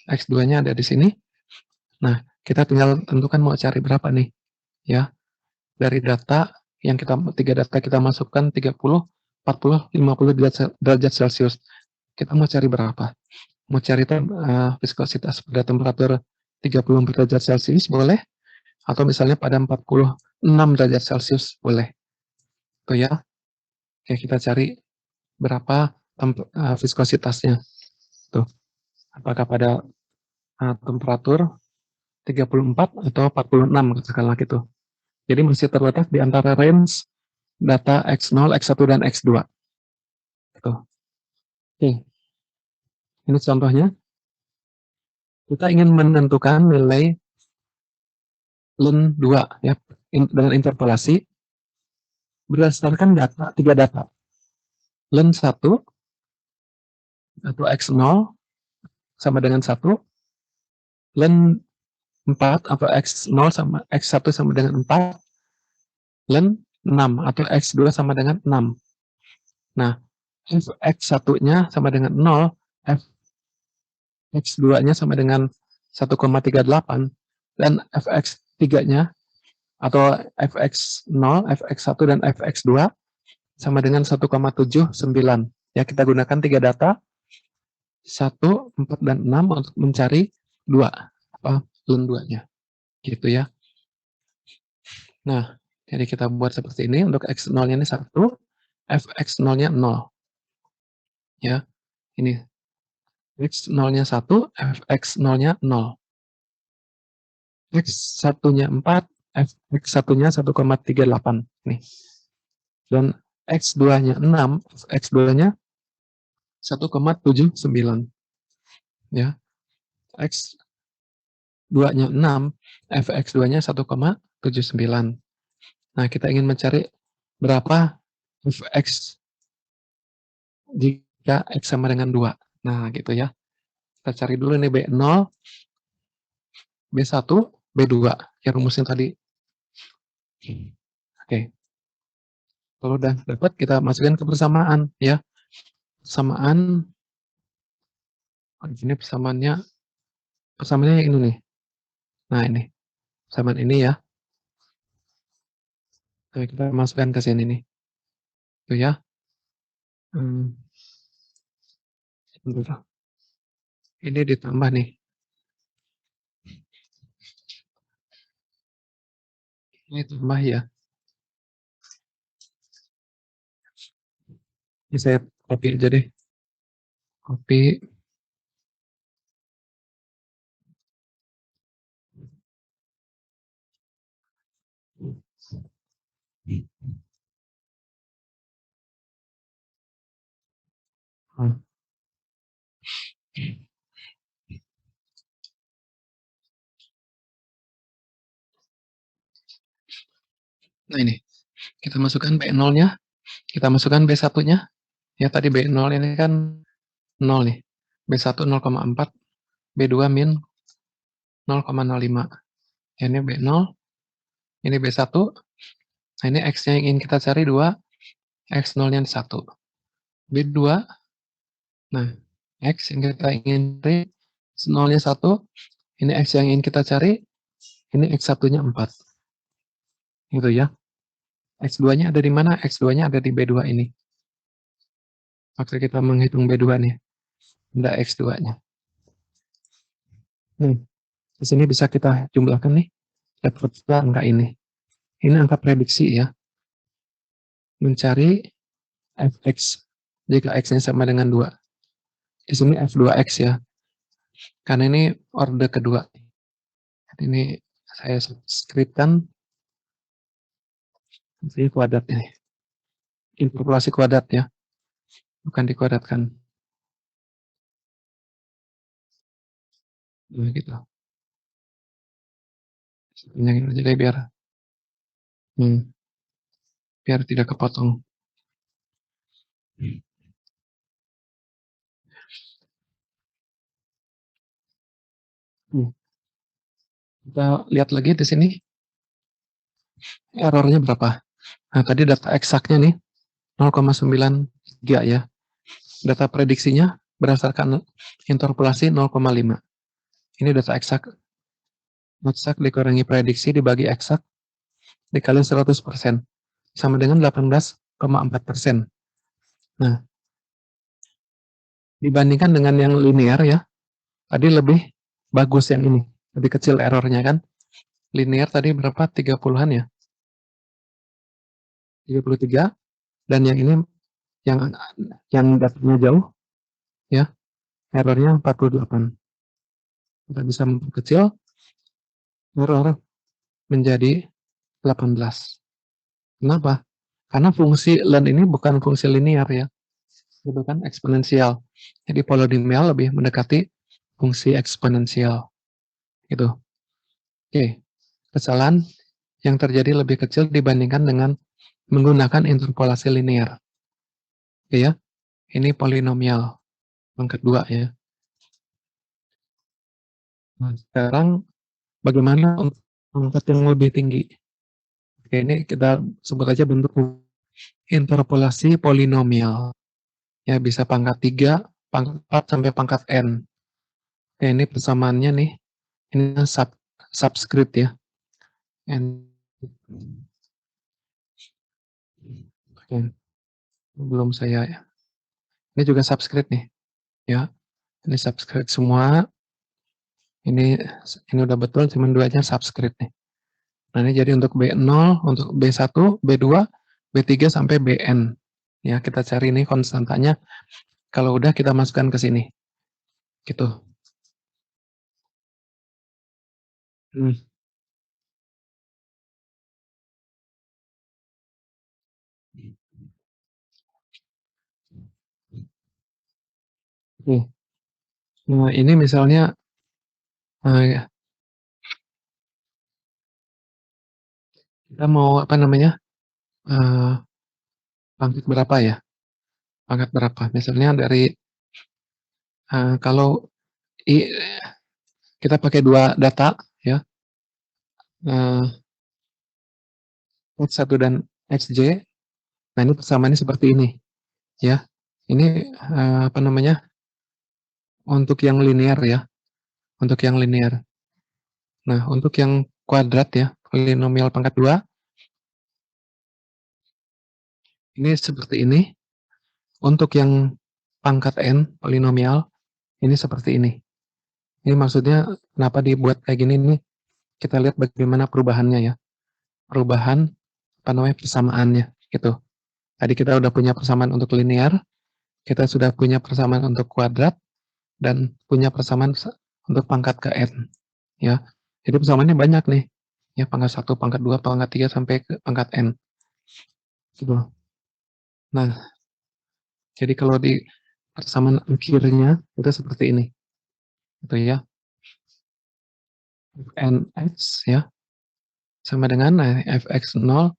X2-nya ada di sini. Nah, kita tinggal tentukan mau cari berapa nih. Ya. Dari data yang kita 3 data kita masukkan 30, 40, 50 derajat Celcius. Kita mau cari berapa? Mau cari viskositas pada temperatur 34 derajat Celcius boleh, atau misalnya pada 46 derajat Celcius boleh. Itu ya. Oke, kita cari berapa viskositasnya. Tuh. Apakah pada temperatur 34 atau 46 katakanlah gitu. Jadi masih terletak di antara range data X0, X1 dan X2. Gitu. Oke. Ini contohnya. Kita ingin menentukan nilai LEN 2 ya dengan interpolasi berdasarkan data 3 data. LEN 1 atau X0 sama dengan 1, LEN 4 atau X0 sama X1 sama dengan 4, LEN 6 atau X2 sama dengan 6. Nah, X1-nya sama dengan 0, X2-nya sama dengan 1,38, dan Fx3-nya atau Fx0, Fx1, dan Fx2 sama dengan 1,79. Ya, kita gunakan 3 data, 1, 4, dan 6 untuk mencari 2, LEN 2-nya. Gitu ya. Nah, jadi kita buat seperti ini. Untuk X0-nya ini 1, Fx0-nya 0. Ya, ini. X0-nya 1, Fx0-nya 0. X1-nya 4, Fx1-nya 1,38. Nih. Dan X2-nya 6, X2-nya 1,79 ya. X2-nya 6, Fx2-nya 1,79. Nah, kita ingin mencari berapa Fx jika X sama dengan 2. Nah, gitu ya. Kita cari dulu nih B0, B1, B2. Ya rumusnya tadi. Oke. Kalau udah dapat, kita masukkan ke persamaan ya. Persamaan, ini persamaannya yang ini nih. Nah, ini. Persamaan ini ya. Nah, kita masukkan ke sini nih. Tuh ya. Bentar. Ini ditambah nih. Ini tambah ya. Ini saya copy aja deh. Copy. Hmm. Nah ini, kita masukkan B0-nya, kita masukkan B1-nya. Ya tadi B0 ini kan 0 nih. B1 0,4, B2 min 0,05. Ya, ini B0, ini B1. Nah ini X-nya yang ingin kita cari 2, X0-nya 1. B2, nah X yang kita ingin cari, 0-nya 1, ini X yang ingin kita cari, ini X1-nya 4. Gitu ya. X2-nya ada di mana? X2-nya ada di B2 ini. Waktu kita menghitung B2 nih. Ada X2-nya. Di sini bisa kita jumlahkan nih. Dapat angka ini. Ini angka prediksi ya. Mencari Fx jika X-nya sama dengan 2. Di sini F2X ya. Karena ini orde kedua. Ini saya subscribe-kan di kuadrat ini. Interpolasi kuadrat ya. Bukan dikuadratkan. Nah, gitu. Yang jadi biar tidak kepotong. Kita lihat lagi di sini errornya berapa. Nah, tadi data eksaknya nih 0,93 ya. Data prediksinya berdasarkan interpolasi 0,5. Ini data eksak. Eksak dikurangi prediksi dibagi eksak dikali 100%. Sama dengan 18,4%. Nah, dibandingkan dengan yang linear ya, tadi lebih bagus yang ini. Lebih kecil errornya kan. Linear tadi berapa? 30-an ya. 33. Dan yang ini yang datanya jauh ya, errornya 48. Kita bisa memperkecil error menjadi 18. Kenapa? Karena fungsi ln ini bukan fungsi linear ya, itu kan eksponensial. Jadi polinomial lebih mendekati fungsi eksponensial. Gitu. Oke, kesalahan yang terjadi lebih kecil dibandingkan dengan menggunakan interpolasi linear. Oke ya, ini polinomial yang kedua ya. Nah, sekarang bagaimana untuk pangkat yang lebih tinggi? Oke, ini kita sebut aja bentuk interpolasi polinomial. Ya, bisa pangkat 3, pangkat 4, sampai pangkat n. Oke, ini persamaannya nih. Ini subscript ya. N. Oke, belum saya ya. Ini juga subscript nih. Ya, ini subscript semua. Ini udah betul, cuman duanya subscript nih. Nah, ini jadi untuk B0, untuk B1, B2, B3 sampai Bn. Ya, kita cari nih konstantanya. Kalau udah kita masukkan ke sini. Gitu. Hmm. Oke. Nah, ini misalnya kita mau apa namanya? Pangkat berapa ya? Pangkat berapa? Misalnya dari kalau kita pakai dua data ya, X1 dan XJ. Nah, ini persamaannya seperti ini ya. Ini apa namanya? Untuk yang linear ya, untuk yang linear. Nah, untuk yang kuadrat ya, polinomial pangkat 2, ini seperti ini. Untuk yang pangkat n, polinomial, ini seperti ini. Ini maksudnya kenapa dibuat kayak gini nih, kita lihat bagaimana perubahannya ya. Perubahan, apa namanya, persamaannya, gitu. Tadi kita udah punya persamaan untuk linear, kita sudah punya persamaan untuk kuadrat, dan punya persamaan untuk pangkat ke n. Ya, jadi persamaannya banyak nih. Ya, pangkat 1, pangkat 2, pangkat 3, sampai ke pangkat n. Gitu. Nah, jadi kalau di persamaan akhirnya, itu seperti ini. Gitu ya. Fnx ya, sama dengan fx0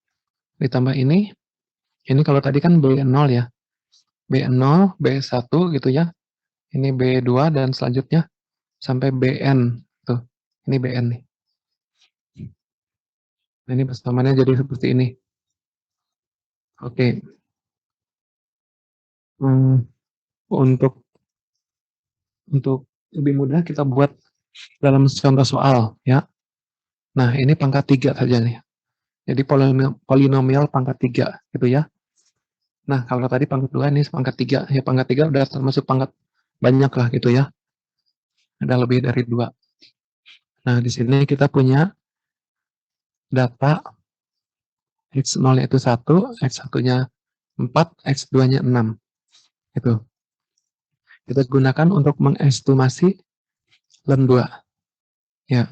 ditambah ini kalau tadi kan B0 ya. B0, B1 gitu ya. Ini B2 dan selanjutnya sampai Bn. Tuh, ini Bn nih. Nah, ini persamaannya jadi seperti ini. Oke. Untuk lebih mudah kita buat dalam contoh soal ya. Nah, ini pangkat 3 saja nih. Jadi polinomial pangkat 3 gitu ya. Nah, kalau tadi pangkat 2, ini pangkat 3. Ya, pangkat 3 udah termasuk pangkat banyak lah gitu ya. Ada lebih dari 2. Nah, di sini kita punya data X0 itu 1, X1-nya 4, X2-nya 6. Itu. Kita gunakan untuk mengestimasi len 2. Ya.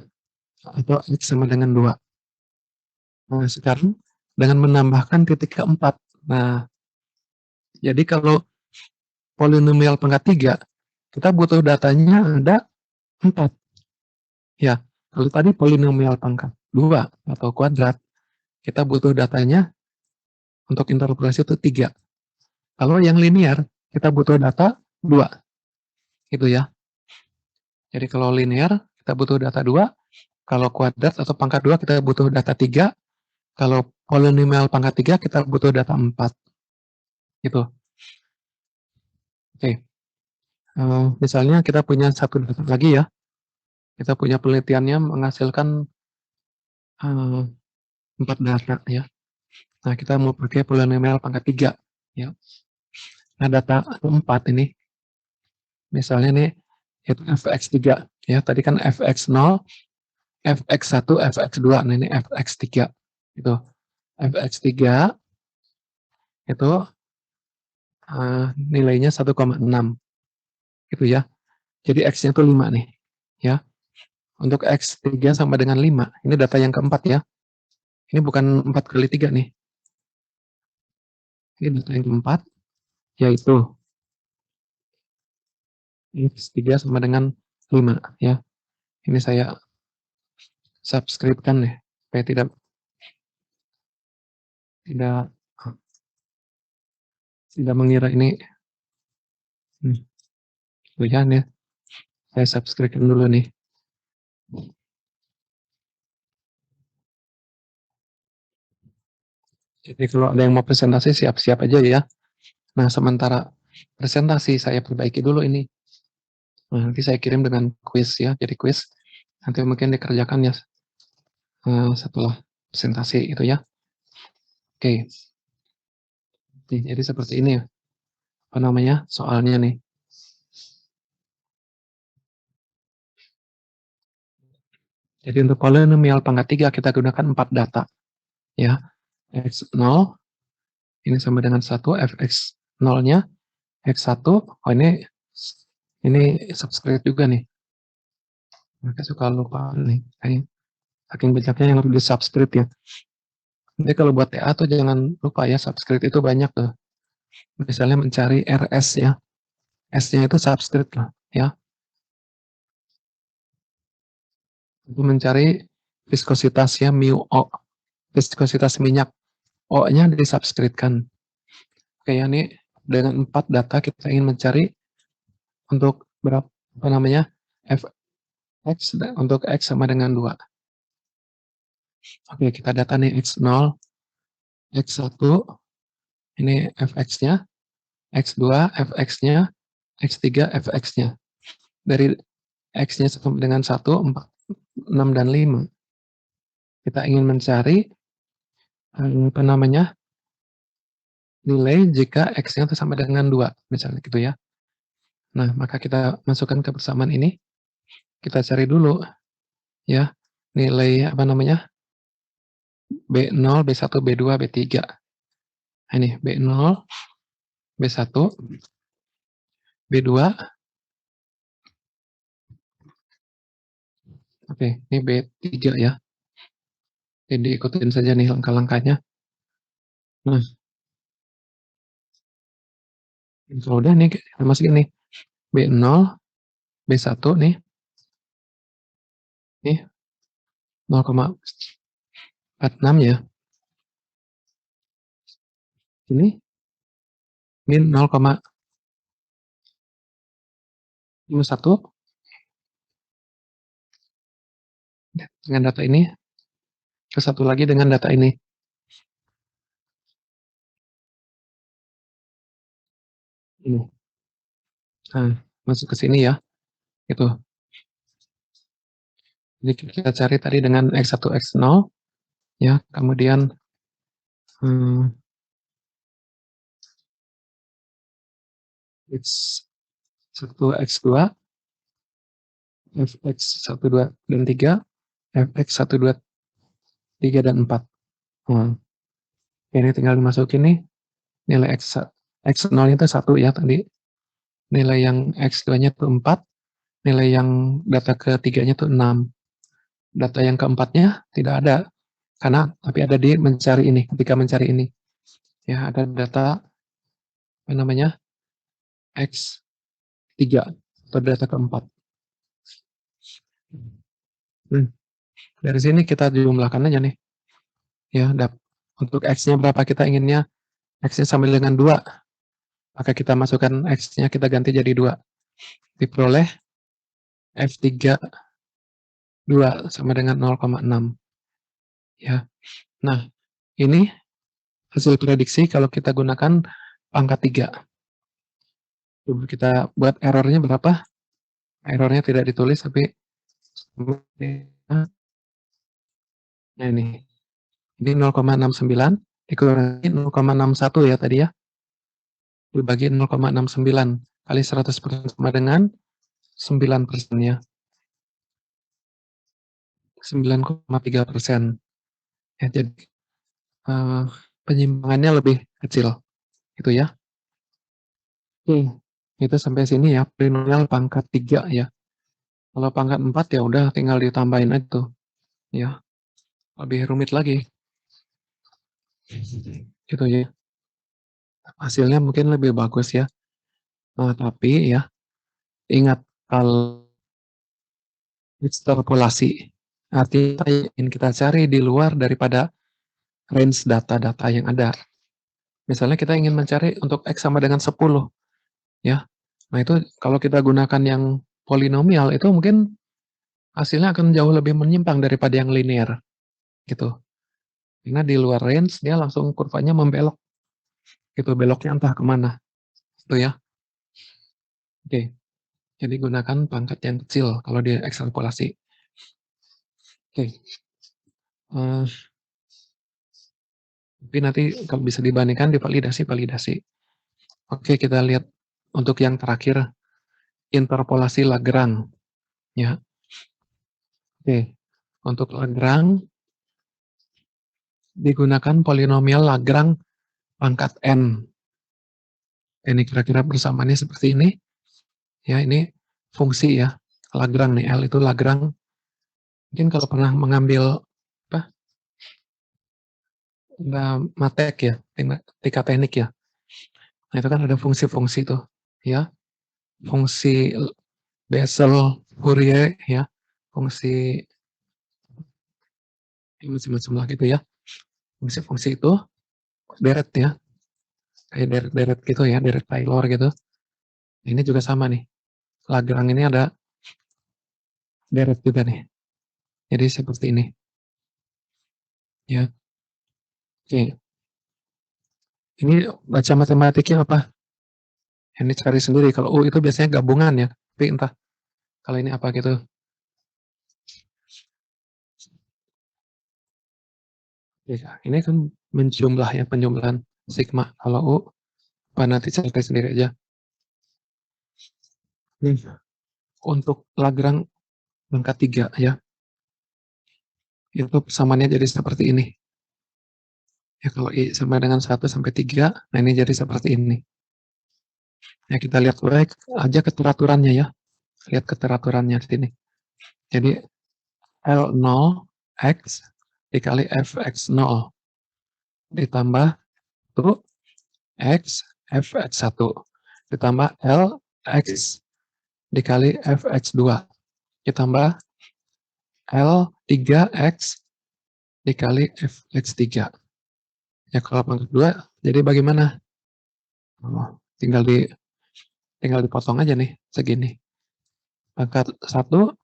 Atau X sama dengan 2. Nah, sekarang dengan menambahkan titik keempat. Nah, jadi kalau polinomial pangkat 3, kita butuh datanya ada 4. Ya, kalau tadi polinomial pangkat 2 atau kuadrat, kita butuh datanya untuk interpolasi itu 3. Kalau yang linear, kita butuh data 2. Gitu ya. Jadi kalau linear, kita butuh data 2. Kalau kuadrat atau pangkat 2, kita butuh data 3. Kalau polinomial pangkat 3, kita butuh data 4. Gitu. Oke. Misalnya kita punya satu data lagi ya. Kita punya penelitiannya menghasilkan 4 data ya. Nah, kita mau pakai polinomial pangkat 3 ya. Nah, data 4 ini misalnya nih itu fx3 ya. Tadi kan fx0, fx1, fx2. Nah, ini fx3 itu. fx3 itu nilainya 1,6 gitu ya. Jadi x-nya itu 5 nih ya. Untuk x3 sama dengan 5. Ini data yang keempat ya. Ini bukan 4 kali 3 nih. Ini data yang keempat, yaitu X3 sama dengan 5 ya. Ini saya subscribe-kan ya, supaya tidak mengira ini ya nih. Saya subscribe-kan dulu nih. Jadi kalau ada yang mau presentasi siap-siap aja ya. Nah, sementara presentasi saya perbaiki dulu ini. Nah, nanti saya kirim dengan quiz ya, jadi quiz. Nanti mungkin dikerjakan ya setelah presentasi itu ya. Oke. Jadi seperti ini ya. Apa namanya soalnya nih. Jadi untuk polinomial pangkat 3 kita gunakan 4 data. Ya. X0 ini sama dengan 1, fx0-nya x1. Oh, ini subscribe juga nih. Mereka suka lupa nih. Saking banyaknya yang harus di subscribe ya. Nanti kalau buat TA tuh jangan lupa ya, subscribe itu banyak tuh. Misalnya mencari RS ya. S-nya itu subscript lah, ya. Untuk mencari viskositasnya mu O, viskositas minyak. O-nya disubskripkan. Oke, ya, ini dengan 4 data kita ingin mencari untuk berapa namanya fx untuk x sama dengan 2. Oke, kita data nih x0, x1, ini fx-nya, x2, fx-nya, x3, fx-nya. Dari x-nya sama dengan 1, 4, 6, dan 5. Kita ingin mencari apa namanya nilai jika x-nya itu sama dengan 2, misalnya gitu ya. Nah, maka kita masukkan ke persamaan ini, kita cari dulu ya nilai apa namanya B0, B1, B2, B3. Ini B0, B1, B2. Oke, ini B3 ya. Jadi ikutin saja nih langkah-langkahnya. Nah, kalau udah nih masukin nih B0, B1 nih. Nih 0,46 ya. Ini min 0,51 dengan data ini, ke satu lagi dengan data ini. Ini. Nah, masuk ke sini ya. Itu. Jadi kita cari tadi dengan X1, X0 ya, kemudian X1, X2, Fx1, 2, dan 3, Fx1, 2, 3, dan 4. Ini tinggal dimasukin nih, nilai X0 itu 1 ya tadi, nilai yang X2-nya itu 4, nilai yang data ketiganya itu 6. Data yang keempatnya tidak ada, tapi ada di mencari ini, ketika mencari ini. Ya, ada data, apa namanya, X3, atau data keempat. Dari sini kita jumlahkan aja nih. Ya, untuk X-nya berapa kita inginnya, X-nya sama dengan 2. Maka kita masukkan X-nya, kita ganti jadi 2. Diperoleh F3 2 sama dengan 0,6. Ya. Nah, ini hasil prediksi kalau kita gunakan pangkat 3. Coba kita buat errornya berapa? Errornya tidak ditulis, tapi nah ini 0,69 dikurangi 0,61 ya tadi ya. Dibagi 0,69 kali 100% sama dengan 9% ya. 9,3%. Ya, jadi penyimpangannya lebih kecil. Itu ya. Oke, itu sampai sini ya, polinomial pangkat 3 ya. Kalau pangkat 4 ya udah tinggal ditambahin aja tuh. Ya, lebih rumit lagi. Gitu ya. Hasilnya mungkin lebih bagus ya. Nah, tapi ya, ingat kalau ekstrapolasi, artinya yang kita cari di luar daripada range data-data yang ada. Misalnya kita ingin mencari untuk X sama dengan 10, ya. Nah itu kalau kita gunakan yang polinomial itu mungkin hasilnya akan jauh lebih menyimpang daripada yang linear, gitu. Karena di luar range dia langsung kurvanya membelok, gitu, beloknya entah kemana, itu ya. Oke, jadi gunakan pangkat yang kecil kalau dia ekstrapolasi. Oke. Tapi nanti kalau bisa dibandingkan divalidasi. Oke, kita lihat untuk yang terakhir, interpolasi Lagrange. Ya. Oke, untuk Lagrange digunakan polinomial Lagrange pangkat n. Ini kira-kira persamaannya seperti ini. Ya, ini fungsi ya, Lagrange nih, L itu Lagrange. Mungkin kalau pernah mengambil apa? Matek ya, tingkat teknik ya. Nah, itu kan ada fungsi-fungsi tuh, ya. fungsi Bessel, Fourier ya, fungsi macam-macam lah gitu ya. Fungsi-fungsi itu deret ya, kayak deret-deret gitu ya, deret Taylor gitu. Ini juga sama nih. Lagrange ini ada deret juga nih. Jadi seperti ini. Ya. Oke. Ini baca matematiknya apa? Ini cari sendiri. Kalau U itu biasanya gabungan ya. Tapi entah kalau ini apa gitu. Ya, ini kan menjumlah ya, penjumlahan sigma. Kalau U, apa nanti cari sendiri aja. Nih, untuk Lagrange pangkat 3 ya. Itu persamaannya jadi seperti ini. Ya kalau I sama dengan 1 sampai 3, nah ini jadi seperti ini. Ya kita lihat aja keteraturannya ya. Lihat keteraturannya di sini. Jadi L0 X dikali Fx0 ditambah tuh X Fx1 ditambah L X dikali Fx2 ditambah L3X dikali Fx3. Ya kalau pangkat 2 jadi bagaimana? Oh, tinggal dipotong aja nih segini. Pangkat 1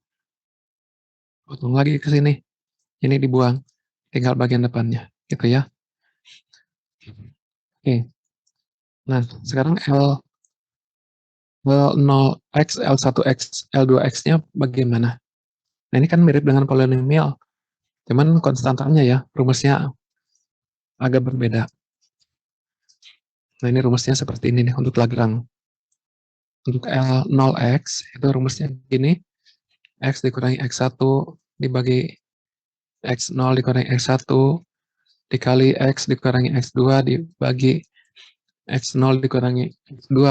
potong lagi ke sini. Ini dibuang. Tinggal bagian depannya gitu ya. Oke. Nah, sekarang L0X, L1X, L2X-nya bagaimana? Nah, ini kan mirip dengan polinomial. Cuman konstantanya ya, rumusnya agak berbeda. Nah, ini rumusnya seperti ini nih untuk Lagrange. Untuk L0X, itu rumusnya gini. X dikurangi X1 dibagi X0 dikurangi X1 dikali X dikurangi X2 dibagi X0 dikurangi X2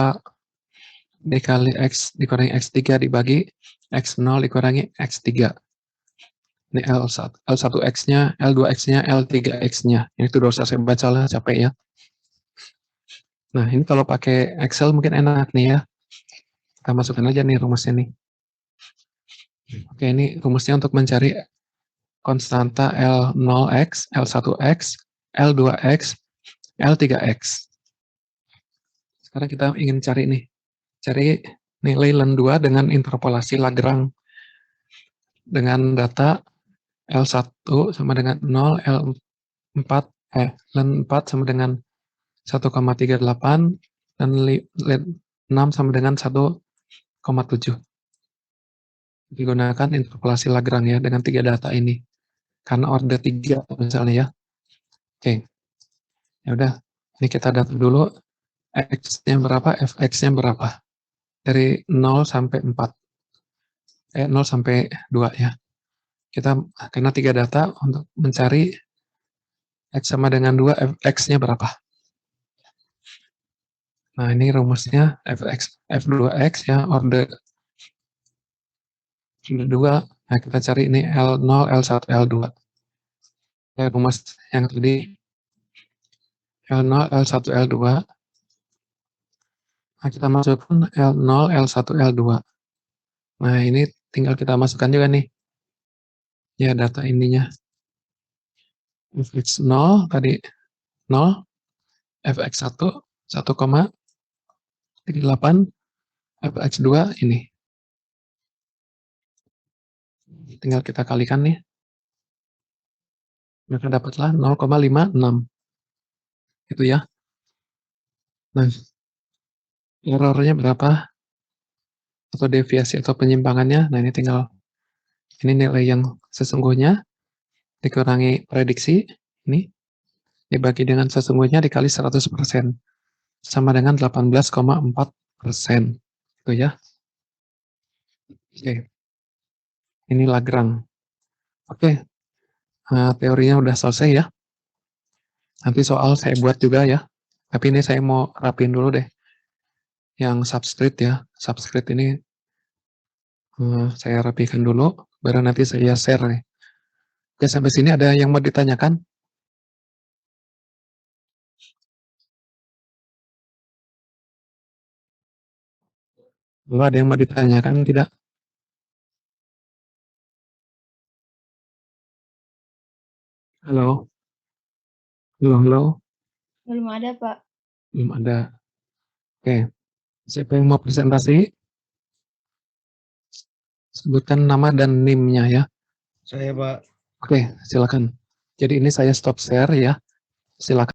dikali X dikurangi X3 dibagi X0 dikurangi X3. Ini L1X-nya, L2X-nya, L3X-nya. Ini tuh dosa saya baca lah, capek ya. Nah, ini kalau pakai Excel mungkin enak nih ya. Kita masukkan aja nih rumusnya nih. Oke, ini rumusnya untuk mencari konstanta L0X, L1X, L2X, L3X. Sekarang kita ingin cari nih. Cari nilai len2 dengan interpolasi Lagrange. Dengan data L1 sama dengan 0, L4, len4 sama dengan 1,38, dan len 6 sama dengan 1,7. Digunakan interpolasi Lagrange ya dengan 3 data ini. Karena order 3 misalnya ya. Oke. Ya udah, ini kita data dulu X-nya berapa, Fx-nya berapa. Dari 0 sampai 4. 0 sampai 2 ya. Kita karena 3 data untuk mencari X sama dengan 2, Fx-nya berapa. Nah, ini rumusnya F2X ya, order 2. Nah, kita cari ini L0, L1, L2. Ya, rumus yang tadi L0, L1, L2. Nah, kita masukkan L0, L1, L2. Nah, ini tinggal kita masukkan juga nih. Ya, data ininya. Fx0 tadi 0, Fx1 1,38, Fx2 ini. Tinggal kita kalikan nih. Maka dapatlah 0,56. Itu ya. Nah, errornya berapa? Atau deviasi atau penyimpangannya. Nah, ini tinggal ini nilai yang sesungguhnya dikurangi prediksi ini dibagi dengan sesungguhnya dikali 100% sama dengan 18,4%. Itu ya. Oke. Ini Lagrange. Oke. Teorinya udah selesai ya. Nanti soal saya buat juga ya. Tapi ini saya mau rapin dulu deh. Yang subscript ya. Subscript ini saya rapikan dulu, baru nanti saya share nih. Oke, sampai sini ada yang mau ditanyakan? Kalau ada yang mau ditanyakan, tidak? Halo? Halo, halo? Belum ada, Pak. Belum ada. Oke. Siapa yang mau presentasi? Sebutkan nama dan NIM-nya ya. Saya, Pak. Oke, silakan. Jadi ini saya stop share ya. Silakan.